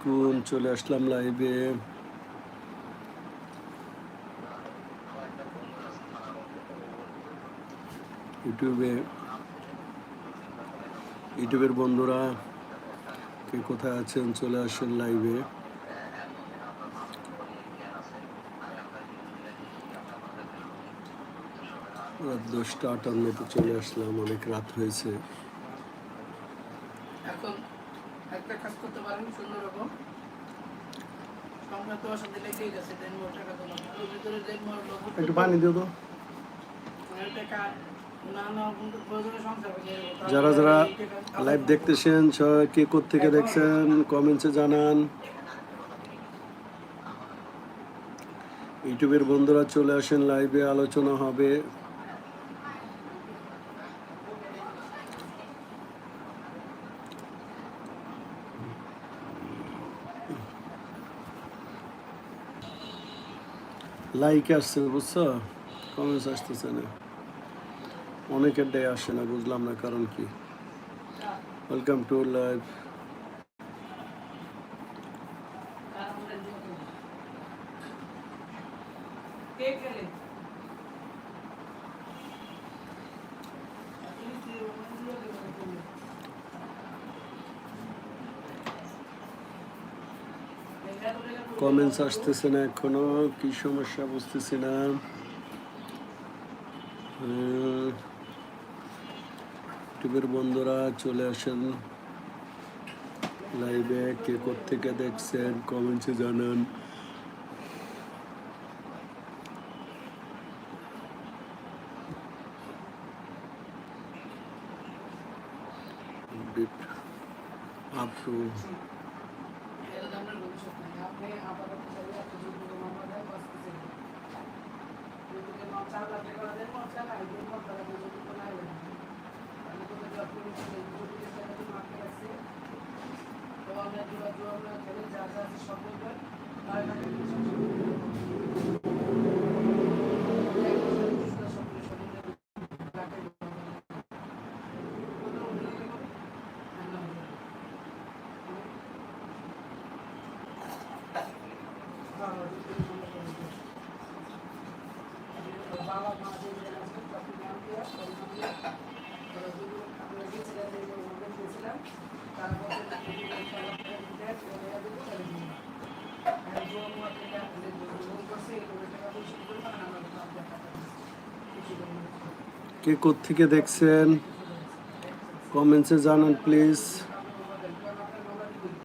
কোন চলে আসলাম লাইভে। ইউটিউবের বন্ধুরা কে কোথায় আছেন চলে আসেন লাইভে। রাত 10:58 চলে আসলাম, অনেক রাত হয়েছে। এখন একটা কাজ করতে পারেন সুন্দর রকম একটু পানি দিও তো। যারা যারা লাইভ দেখতেছেন কে কোত্থেকে দেখছেন কমেন্টসে জানান। ইউটিউবের বন্ধুরা চলে আসেন লাইভে, আলোচনা হবে। লাইক আসছে বুঝছো, কমেন্টস আসতেছে না, অনেকের ডে আসে না, বুঝলাম না কারণ কি। Welcome to live. কমেন্টস আসতেছে না এখনো, কি সমস্যা বুঝতেছি না। ইউটিউবের বন্ধুরা চলে আসেন লাইভে, কে কোত্থেকে দেখছেন কমেন্টসে জানান। আপু কে কোত্থেকে দেখছেন কমেন্টসে জানান প্লিজ।